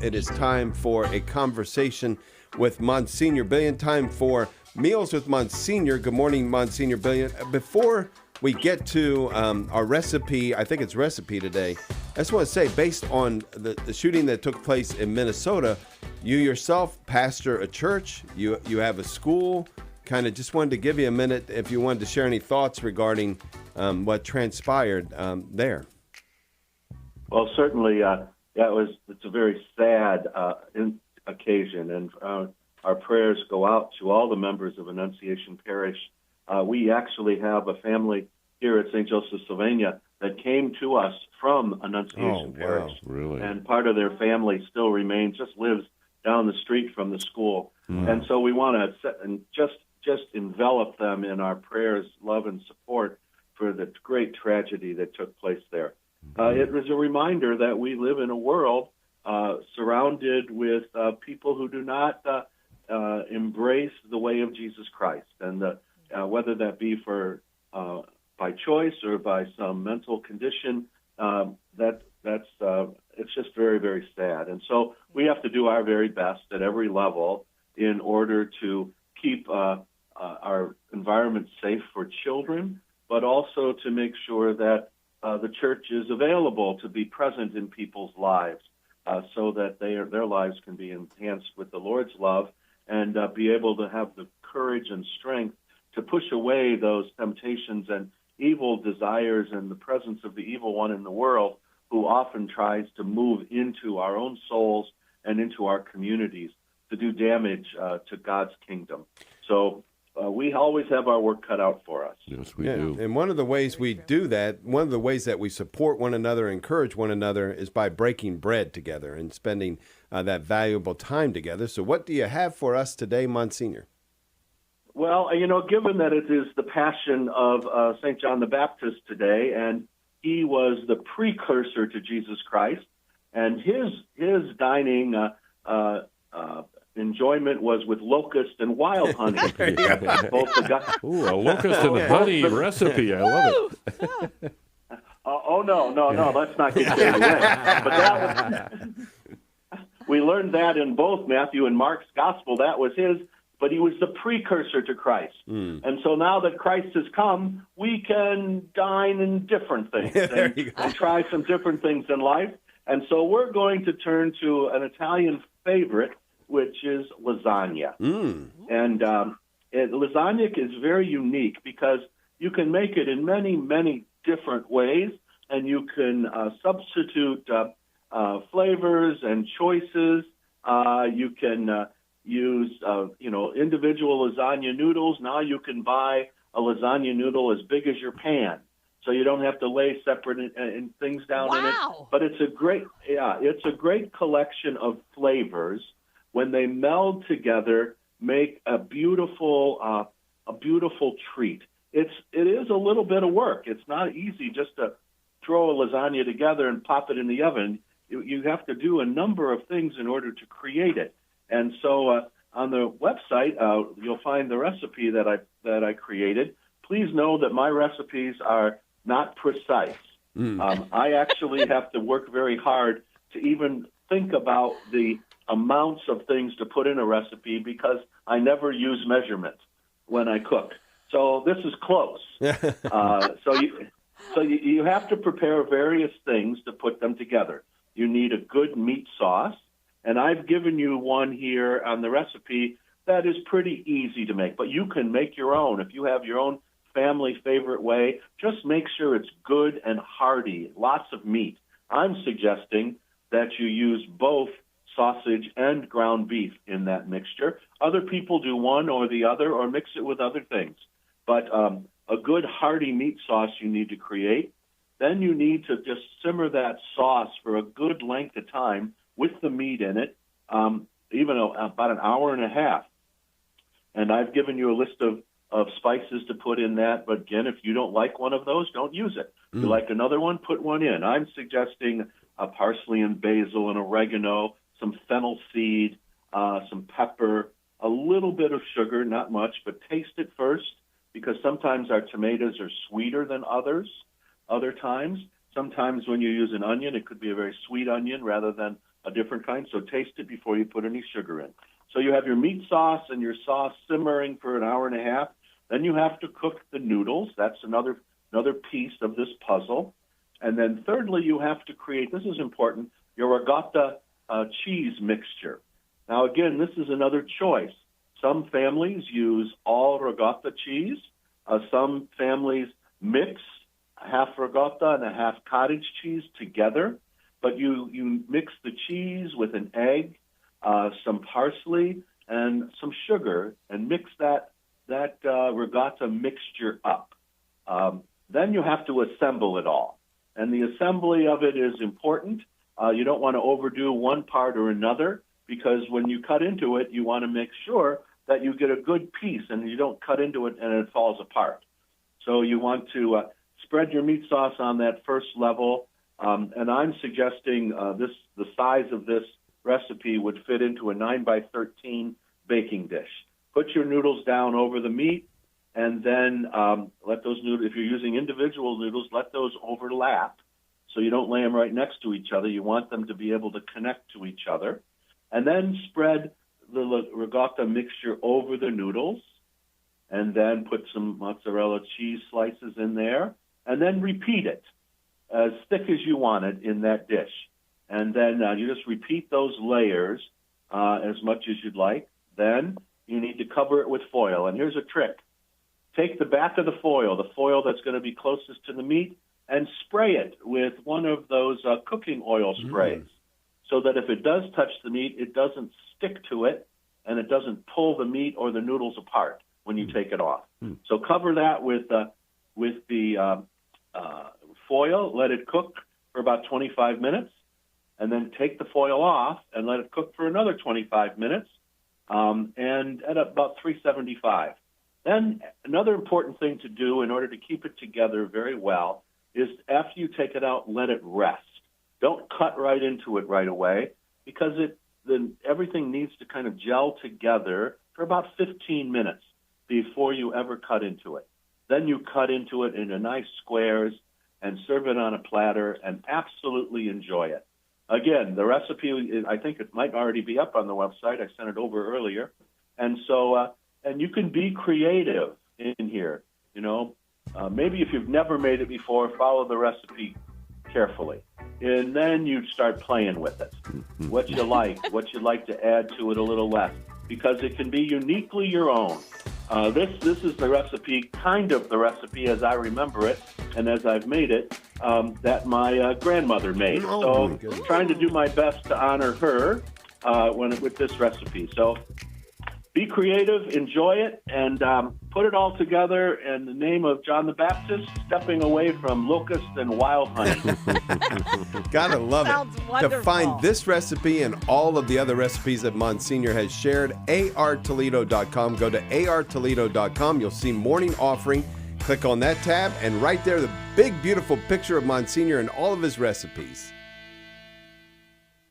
It is time for a conversation with Monsignor Billian. Time for Meals with Monsignor. Good morning, Monsignor Billian. Before we get to our recipe, I think it's recipe today, I just want to say, based on the shooting that took place in Minnesota, you yourself pastor a church, you have a school. Kind of just wanted to give you a minute if you wanted to share any thoughts regarding what transpired there. Well, certainly, it's a very sad occasion, and our prayers go out to all the members of Annunciation Parish. We actually have a family here at St. Joseph, Sylvania, that came to us from Annunciation Parish. Really? And part of their family still remains, just lives down the street from the school. And so we want to just envelop them in our prayers, love, and support for the great tragedy that took place there. It was a reminder that we live in a world surrounded with people who do not embrace the way of Jesus Christ, and whether that be for by choice or by some mental condition, it's just very, very sad. And so we have to do our very best at every level in order to keep our environment safe for children, but also to make sure that the church is available to be present in people's lives so that their lives can be enhanced with the Lord's love and be able to have the courage and strength to push away those temptations and evil desires and the presence of the evil one in the world who often tries to move into our own souls and into our communities to do damage to God's kingdom. So we always have our work cut out for us. Yes, we do. And one of the ways we do that, one of the ways that we support one another, encourage one another, is by breaking bread together and spending that valuable time together. So what do you have for us today, Monsignor? Well, given that it is the Passion of St. John the Baptist today, and he was the precursor to Jesus Christ, and his dining enjoyment was with locust and wild honey. Ooh, a locust and honey recipe. I love it. No, let's not get carried away. But we learned that in both Matthew and Mark's gospel. That was his, but he was the precursor to Christ. And so now that Christ has come, we can dine in different things and try some different things in life. And so we're going to turn to an Italian favorite, which is lasagna. And lasagna is very unique because you can make it in many, many different ways, and you can substitute flavors and choices. You can use, individual lasagna noodles. Now you can buy a lasagna noodle as big as your pan, so you don't have to lay separate things down in it. But it's a great collection of flavors. When they meld together, make a beautiful treat. It is a little bit of work. It's not easy just to throw a lasagna together and pop it in the oven. You have to do a number of things in order to create it. And so on the website, you'll find the recipe that I created. Please know that my recipes are not precise. I actually have to work very hard to even think about the amounts of things to put in a recipe because I never use measurement when I cook. So this is close. So you have to prepare various things to put them together. You need a good meat sauce, and I've given you one here on the recipe that is pretty easy to make, but you can make your own. If you have your own family favorite way, just make sure it's good and hearty, lots of meat. I'm suggesting that you use both sausage and ground beef in that mixture. Other people do one or the other or mix it with other things. But a good hearty meat sauce you need to create. Then you need to just simmer that sauce for a good length of time with the meat in it, even about an hour and a half. And I've given you a list of spices to put in that. But again, if you don't like one of those, don't use it. If you like another one, put one in. I'm suggesting parsley and basil and oregano, some fennel seed, some pepper, a little bit of sugar, not much, but taste it first, because sometimes our tomatoes are sweeter than other times. Sometimes when you use an onion, it could be a very sweet onion rather than a different kind, so taste it before you put any sugar in. So you have your meat sauce and your sauce simmering for an hour and a half. Then you have to cook the noodles. That's another piece of this puzzle. And then thirdly, you have to create, this is important, your ricotta cheese mixture. Now, again, this is another choice. Some families use all ricotta cheese. Some families mix half ricotta and a half cottage cheese together. But you mix the cheese with an egg, some parsley, and some sugar, and mix that ricotta mixture up. Then you have to assemble it all. And the assembly of it is important. You don't want to overdo one part or another, because when you cut into it, you want to make sure that you get a good piece and you don't cut into it and it falls apart. So you want to spread your meat sauce on that first level. And I'm suggesting the size of this recipe would fit into a 9x13 baking dish. Put your noodles down over the meat, and then let those noodles, if you're using individual noodles, let those overlap so you don't lay them right next to each other. You want them to be able to connect to each other. And then spread the ricotta mixture over the noodles, and then put some mozzarella cheese slices in there, and then repeat it as thick as you want it in that dish. And then you just repeat those layers as much as you'd like. Then you need to cover it with foil. And here's a trick. Take the back of the foil that's going to be closest to the meat, and spray it with one of those cooking oil sprays, so that if it does touch the meat, it doesn't stick to it, and it doesn't pull the meat or the noodles apart when you take it off. So cover that with the foil, let it cook for about 25 minutes, and then take the foil off and let it cook for another 25 minutes, and at about 375. Then another important thing to do in order to keep it together very well is after you take it out, let it rest. Don't cut right into it right away, because then everything needs to kind of gel together for about 15 minutes before you ever cut into it. Then you cut into it into nice squares and serve it on a platter and absolutely enjoy it. Again, the recipe, I think it might already be up on the website. I sent it over earlier. And so, and you can be creative in here. Maybe if you've never made it before, follow the recipe carefully. And then you start playing with it. What you like to add to it a little less, because it can be uniquely your own. This is the recipe, kind of the recipe as I remember it and as I've made it, that my grandmother made. So I'm trying to do my best to honor her with this recipe. So be creative, enjoy it, and put it all together in the name of John the Baptist, stepping away from locusts and wild honey. Gotta love Sounds it. wonderful. To find this recipe and all of the other recipes that Monsignor has shared, artoledo.com. Go to artoledo.com. You'll see Morning Offering. Click on that tab, and right there, the big, beautiful picture of Monsignor and all of his recipes.